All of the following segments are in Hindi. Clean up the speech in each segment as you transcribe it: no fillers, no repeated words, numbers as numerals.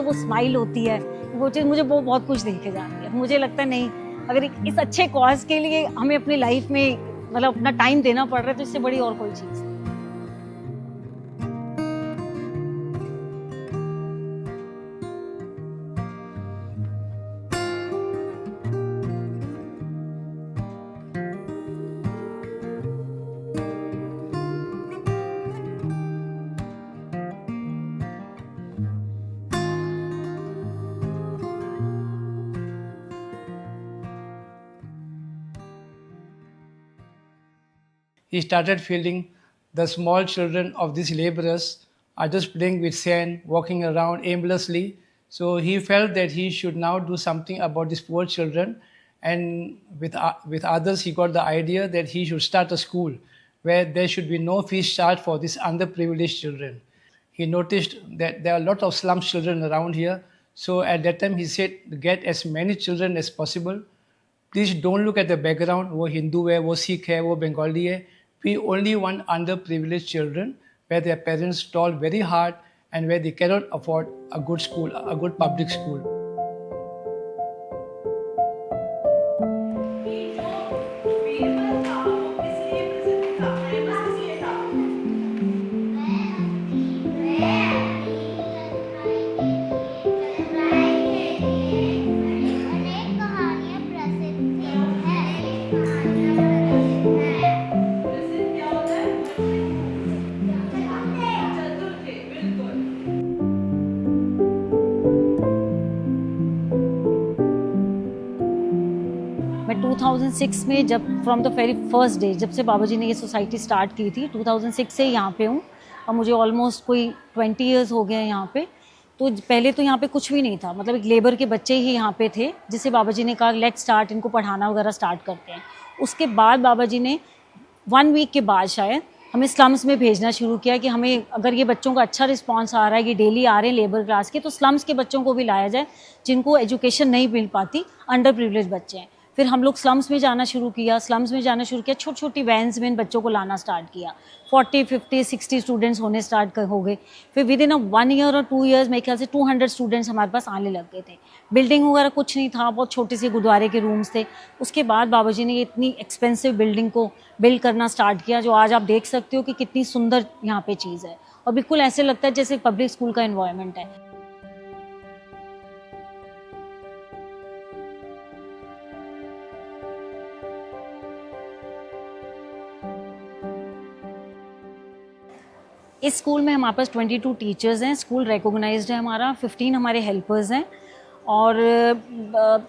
वो स्माइल होती है, वो चीज़ मुझे वो बहुत कुछ देखे जाती है। मुझे लगता है नहीं, अगर इस अच्छे कॉज के लिए हमें अपनी लाइफ में मतलब अपना टाइम देना पड़ रहा है तो इससे बड़ी और कोई चीज़ नहीं। He started feeling the small children of these laborers are just playing with sand, walking around aimlessly. So he felt that he should now do something about these poor children. And with others, he got the idea that he should start a school where there should be no fees charged for these underprivileged children. He noticed that there are a lot of slum children around here. So at that time, he said, get as many children as possible. Please don't look at the background, वो हिंदू है, वो सिख है, वो बंगाली है. We only want underprivileged children where their parents toil very hard and where they cannot afford a good school, a good public school. मैं 2006 में जब from the very first day जब से बाबा जी ने ये सोसाइटी स्टार्ट की थी 2006 से यहाँ पे हूँ और मुझे ऑलमोस्ट कोई 20 इयर्स हो गए हैं यहाँ पे। तो पहले तो यहाँ पे कुछ भी नहीं था, मतलब एक लेबर के बच्चे ही यहाँ पे थे जिसे बाबा जी ने कहा लेट स्टार्ट, इनको पढ़ाना वगैरह स्टार्ट करते हैं। उसके बाद बाबा जी ने 1 वीक के बाद शायद हमें स्लम्स में भेजना शुरू किया कि हमें अगर ये बच्चों का अच्छा रिस्पांस आ रहा है कि डेली आ रहे हैं लेबर क्लास के, तो स्लम्स के बच्चों को भी लाया जाए जिनको एजुकेशन नहीं मिल पाती, अंडर प्रिविलेज बच्चे हैं। फिर हम लोग स्लम्स में जाना शुरू किया, छोटी छोटी वैन्स में इन बच्चों को लाना स्टार्ट किया। 40, 50, 60 स्टूडेंट्स होने स्टार्ट हो गए। फिर विद इन 1 ईयर और 2 ईयर्स मेरे ख्याल से 200 स्टूडेंट्स हमारे पास आने लग गए थे। बिल्डिंग वगैरह कुछ नहीं था, बहुत छोटे से गुरुद्वारे के रूम्स थे। उसके बाद बाबा जी ने ये इतनी एक्सपेंसिव बिल्डिंग को बिल्ड करना स्टार्ट किया जो आज आप देख सकते हो कि कितनी सुंदर यहाँ पे चीज़ है और बिल्कुल ऐसे लगता है जैसे पब्लिक स्कूल का एनवायरनमेंट है। इस स्कूल में हमारे पास 22 टीचर्स हैं, स्कूल रिकॉग्नाइज्ड है हमारा, 15 हमारे हेल्पर्स हैं और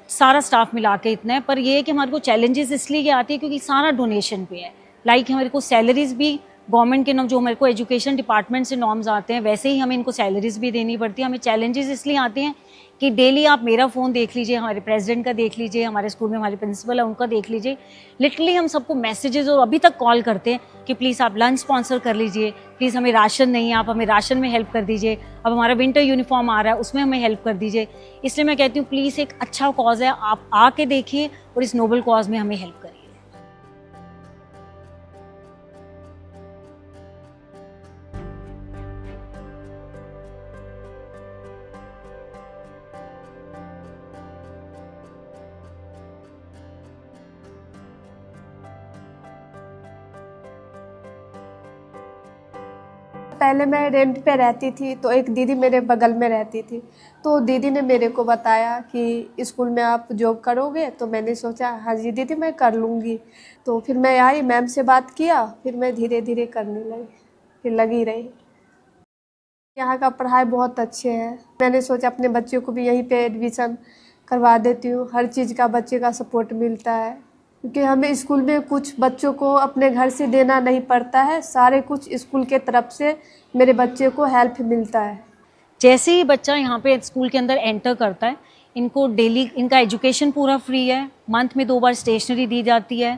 सारा स्टाफ मिला के इतना है। पर ये है कि हमारे को चैलेंजेस इसलिए आती है क्योंकि सारा डोनेशन पे है। लाइक हमारे को सैलरीज भी गवर्नमेंट के नाम जो हमारे को एजुकेशन डिपार्टमेंट से नॉर्म्स आते हैं वैसे ही हमें इनको सैलरीज भी देनी पड़ती है। हमें चैलेंजेस इसलिए आते हैं कि डेली आप मेरा फ़ोन देख लीजिए, हमारे प्रेसिडेंट का देख लीजिए, हमारे स्कूल में हमारे प्रिंसिपल है उनका देख लीजिए, लिटरली हम सबको मैसेजेस और अभी तक कॉल करते हैं कि प्लीज़ आप लंच स्पॉन्सर कर लीजिए, प्लीज़ हमें राशन नहीं है आप हमें राशन में हेल्प कर दीजिए, अब हमारा विंटर यूनिफॉर्म आ रहा है उसमें हमें हेल्प कर दीजिए। इसलिए मैं कहती हूँ प्लीज़ एक अच्छा कॉज है, आप आके देखिए और इस नोबल कॉज में हमें हेल्प करिए। पहले मैं रेंट पे रहती थी तो एक दीदी मेरे बगल में रहती थी, तो दीदी ने मेरे को बताया कि स्कूल में आप जॉब करोगे, तो मैंने सोचा हाँ जी दीदी मैं कर लूँगी। तो फिर मैं आई, मैम से बात किया, फिर मैं धीरे धीरे करने लगी, फिर लगी रही। यहाँ का पढ़ाई बहुत अच्छे है, मैंने सोचा अपने बच्चे को भी यहीं पे एडमिशन करवा देती हूँ। हर चीज़ का बच्चे का सपोर्ट मिलता है क्योंकि हमें स्कूल में कुछ बच्चों को अपने घर से देना नहीं पड़ता है, सारे कुछ स्कूल के तरफ से मेरे बच्चे को हेल्प मिलता है। जैसे ही बच्चा यहाँ पे स्कूल के अंदर एंटर करता है इनको डेली इनका एजुकेशन पूरा फ्री है, मंथ में 2 बार स्टेशनरी दी जाती है,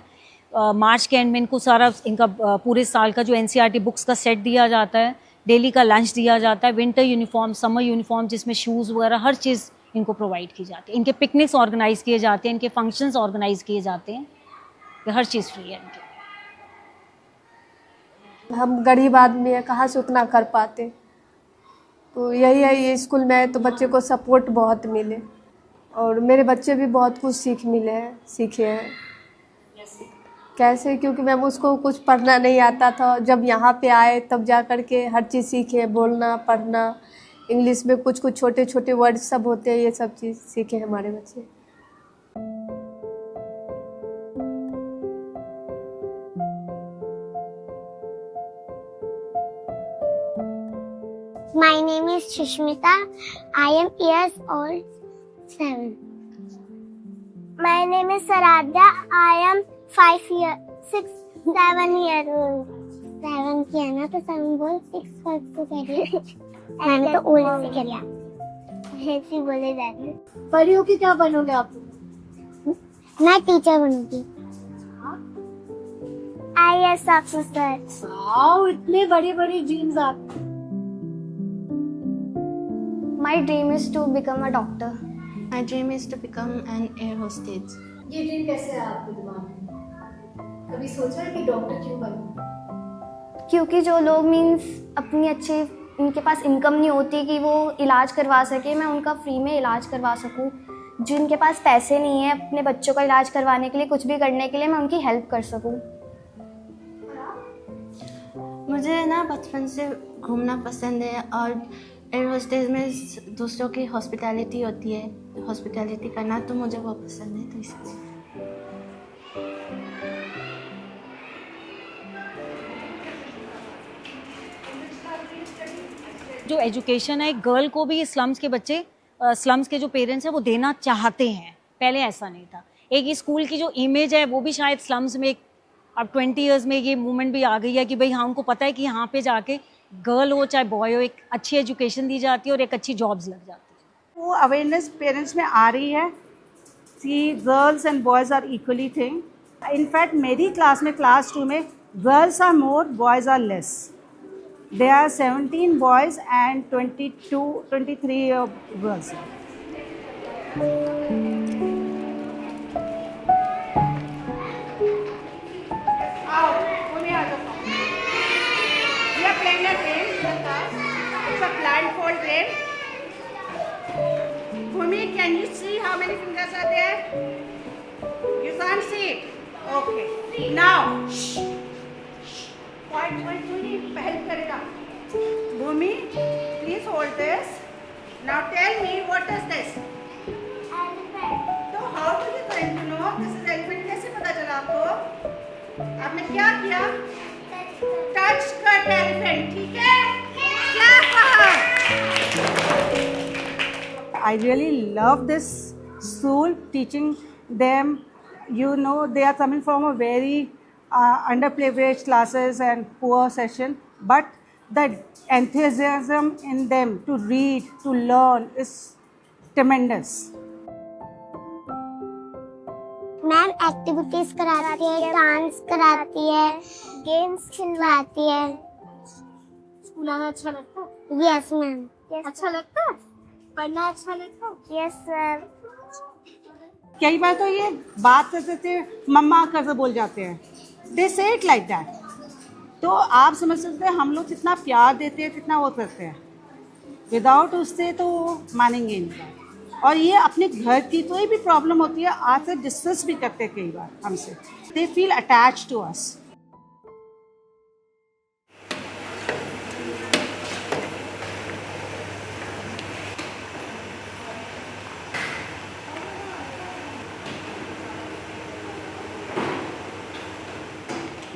मार्च के एंड में इनको सारा इनका पूरे साल का जो एनसीईआरटी बुक्स का सेट दिया जाता है, डेली का लंच दिया जाता है, विंटर यूनिफॉर्म, समर यूनिफॉर्म जिसमें शूज़ वगैरह हर चीज़ इनको प्रोवाइड की जाती है। इनके पिकनिक्स ऑर्गेनाइज किए जाते हैं, इनके फंक्शंस ऑर्गेनाइज किए जाते हैं, हर चीज़ फ्री है इनकी। हम गरीब आदमी हैं, कहाँ से उतना कर पाते, तो यही है, ये स्कूल में है तो बच्चे को सपोर्ट बहुत मिले और मेरे बच्चे भी बहुत कुछ सीखे हैं। कैसे? क्योंकि मैम उसको कुछ पढ़ना नहीं आता था, जब यहाँ पे आए तब जा कर के हर चीज़ सीखे, बोलना पढ़ना, इंग्लिश में कुछ कुछ छोटे छोटे वर्ड सब होते हैं, ये सब चीज़ सीखे हमारे बच्चे। My name is Shushmita. I am years old 7. My name is Saradhya. I am 6, 7 years old. 7 किया ना तो 7 बोल, 6 फर्स्ट तो करिए। मैंने तो ओल्ड से किया। ऐसे बोले जाते। बड़ी होके क्या बनोगे आप? मैं टीचर बनूंगी। IAS officer. वाओ, इतने बड़े बड़े ड्रीम्स आप। My dream is to become a doctor. My dream is to become an air hostess. ये ड्रीम कैसे है आपके दिमाग में? कभी सोचा है कि डॉक्टर क्यों बनूं? क्योंकि जो लोग मीन्स अपनी अच्छी इनके पास इनकम नहीं होती कि वो इलाज करवा सके, मैं उनका फ्री में इलाज करवा सकूं। जिनके पास पैसे नहीं है अपने बच्चों का इलाज करवाने के लिए, कुछ भी करने के लिए, मैं उनकी हेल्प कर सकूं। मुझे ना बचपन से घूमना पसंद है और एयर होस्टेस में दूसरों की हॉस्पिटैलिटी होती है, हॉस्पिटैलिटी करना तो मुझे बहुत पसंद है, तो इसलिए। जो एजुकेशन है गर्ल को भी स्लम्स के बच्चे, स्लम्स के जो पेरेंट्स हैं वो देना चाहते हैं, पहले ऐसा नहीं था। एक स्कूल की जो इमेज है वो भी शायद स्लम्स में अब 20 इयर्स में ये मूवमेंट भी आ गई है कि भाई हाँ उनको पता है कि यहाँ पे जाके गर्ल हो चाहे बॉय हो, एक अच्छी एजुकेशन दी जाती है और एक अच्छी जॉब्स लग जाती है। वो अवेयरनेस पेरेंट्स में आ रही है कि girls and boys are equally thing. In fact मेरी क्लास में, क्लास 2 में, girls are more, boys are less. There are 17 boys and 23 girls. We are playing a game in the class. It's a blindfold game. Bhumi, can you see how many fingers are there? You can't see it. Okay. Now, shh. Point, help करेगा. Bhumi, please hold this. Now tell me, what is this? Elephant. तो how do you going to know this is elephant? कैसे पता चला आपको? आपने क्या किया? Touch cut elephant, ठीक है? क्या कहा? I really love this school, teaching them. You know, they are coming from a very underprivileged classes and poor session, but the enthusiasm in them to read, to learn is tremendous. Ma'am activities कराती है, डांस कराती है, गेम्स खिलवाती है। स्कूल आना अच्छा लगता है? Yes ma'am. अच्छा लगता है? पढ़ना अच्छा लगता है? Yes sir. कई बार तो ये बात करते थे मम्मा करके बोल जाते हैं, दे से इट लाइक दैट। तो आप समझ सकते हैं हम लोग कितना प्यार देते हैं, कितना वो करते हैं, विदाउट उससे तो मानेंगे नहीं। और ये अपने घर की कोई भी प्रॉब्लम होती है आज से डिस्कस भी करते हैं कई बार हमसे, they feel attach to us.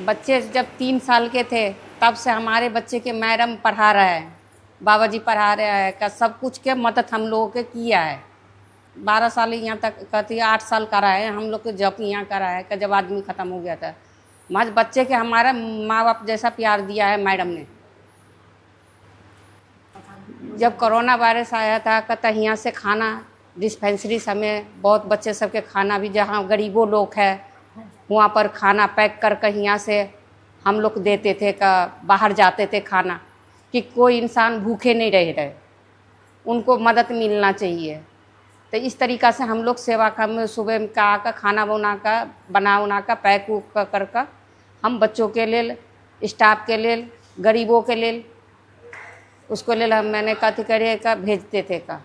बच्चे जब 3 साल के थे तब से हमारे बच्चे के मैडम पढ़ा रहे हैं, बाबा जी पढ़ा रहे हैं, का सब कुछ के मदद हम लोगों के किया है। 12 साल यहाँ तक कहती है, 8 साल करा है हम लोग के, जब यहाँ करा है का जब आदमी ख़त्म हो गया था। मज बच्चे के हमारा माँ बाप जैसा प्यार दिया है मैडम ने। जब कोरोना वायरस आया था कहता यहाँ से खाना डिस्पेंसरी समय बहुत बच्चे सबके खाना भी, जहाँ गरीबों लोग है वहाँ पर खाना पैक कर यहाँ से हम लोग देते थे, का बाहर जाते थे खाना, कि कोई इंसान भूखे नहीं रहे, उनको मदद मिलना चाहिए। तो इस तरीक़ा से हम लोग सेवा का सुबह का आकर खाना बना उना का पैक कर हम बच्चों के लिए, स्टाफ के लिए, गरीबों के लिए उसको ले ला, मैंने कथी करे का भेज देते का।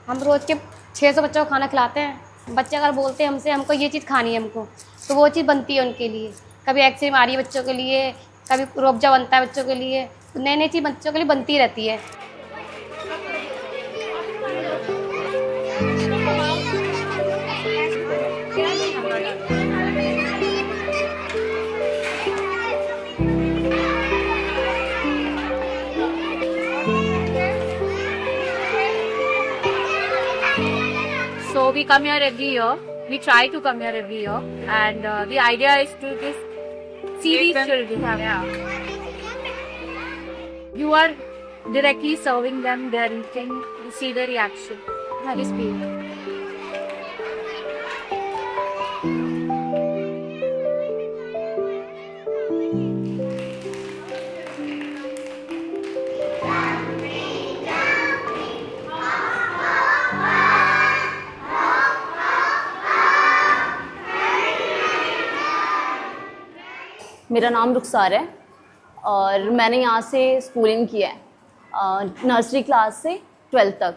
हम रोज़ के 600 बच्चों को खाना खिलाते हैं। बच्चे अगर बोलते हैं हमसे हमको ये चीज़ खानी है हमको, तो वो चीज़ बनती है उनके लिए। कभी आइसक्रीम आ रही है बच्चों के लिए, कभी रूअफ़ज़ा बनता है बच्चों के लिए, तो नई नई चीज़ बच्चों के लिए बनती रहती है। So we come here every year. We try to come here every year, and the idea is to just see these children. Yeah. You are directly serving them their eating. You see the reaction. Very speed. मेरा नाम रुखसार है और मैंने यहाँ से स्कूलिंग किया है नर्सरी क्लास से 12th तक।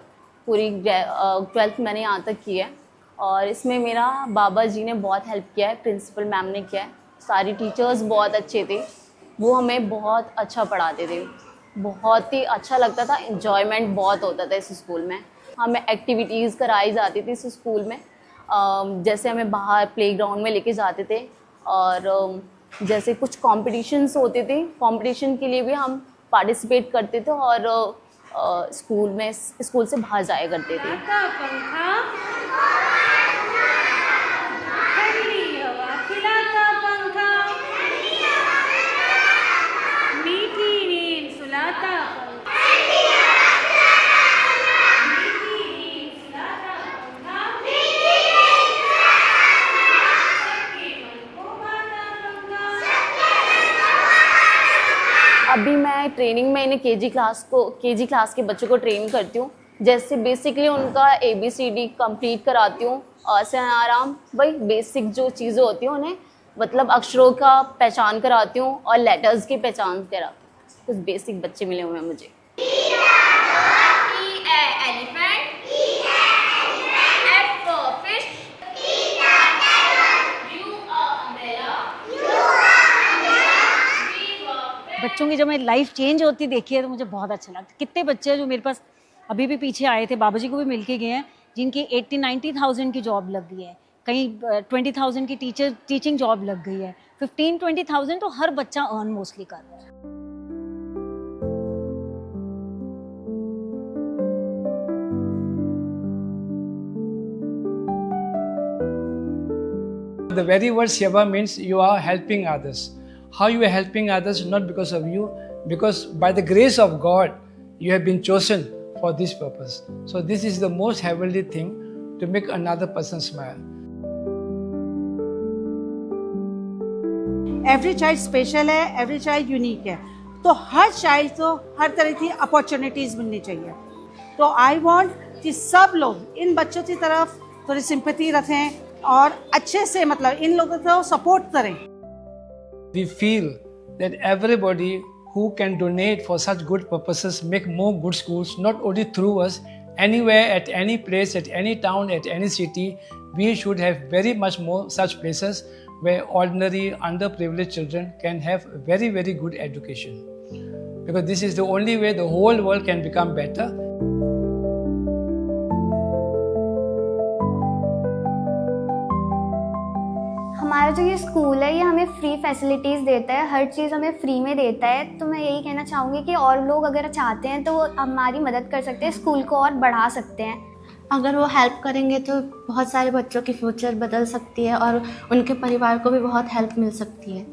पूरी 12th मैंने यहाँ तक की है और इसमें मेरा बाबा जी ने बहुत हेल्प किया है, प्रिंसिपल मैम ने किया है, सारी टीचर्स बहुत अच्छे थे, वो हमें बहुत अच्छा पढ़ाते थे, बहुत ही अच्छा लगता था, इन्जॉयमेंट बहुत होता था इस स्कूल में। हमें एक्टिविटीज़ कराई जाती थी इस स्कूल में, जैसे हमें बाहर प्लेग्राउंड में लेके जाते थे और जैसे कुछ कॉम्पिटिशन्स होते थे, कंपटीशन के लिए भी हम पार्टिसिपेट करते थे और स्कूल से बाहर जाया करते थे। अभी मैं ट्रेनिंग में इन्हें केजी क्लास के बच्चों को ट्रेन करती हूँ। जैसे बेसिकली उनका ABCD कंप्लीट कराती हूँ, अ से आराम, वही बेसिक जो चीज़ें होती हैं उन्हें मतलब अक्षरों का पहचान कराती हूँ और लेटर्स की पहचान कराती हूँ। कुछ बेसिक बच्चे मिले हुए हैं मुझे। बच्चों की जब मैं लाइफ चेंज होती देखी है तो मुझे बहुत अच्छा लगता है। कितने बच्चे हैं जो मेरे पास अभी भी पीछे आए थे, बाबा जी को भी मिल के गए हैं, जिनकी 80-90,000 की जॉब लग गई है, कहीं 20,000 की टीचिंग जॉब लग गई है, 15-20,000 तो हर बच्चा अर्न मोस्टली कर रहा है। The very word seva means you are helping others. How you are helping others? Not because of you, because by the grace of God, you have been chosen for this purpose. So this is the most heavenly thing, to make another person smile. Every child special है, एवरी चाइल्ड यूनिक है, तो हर चाइल्ड को हर तरह की अपॉर्चुनिटीज़ मिलनी चाहिए। तो आई वांट कि सब लोग इन बच्चों की तरफ थोड़ी सिंपैथी रखें और अच्छे से मतलब इन लोगों को सपोर्ट करें। We feel that everybody who can donate for such good purposes make more good schools, not only through us, anywhere, at any place, at any town, at any city. We should have very much more such places where ordinary underprivileged children can have very, very good education. Because this is the only way the whole world can become better. हमारा जो ये स्कूल है ये हमें फ्री फैसिलिटीज़ देता है, हर चीज़ हमें फ्री में देता है। तो मैं यही कहना चाहूँगी कि और लोग अगर चाहते हैं तो वो हमारी मदद कर सकते हैं, स्कूल को और बढ़ा सकते हैं। अगर वो हेल्प करेंगे तो बहुत सारे बच्चों की फ्यूचर बदल सकती है और उनके परिवार को भी बहुत हेल्प मिल सकती है।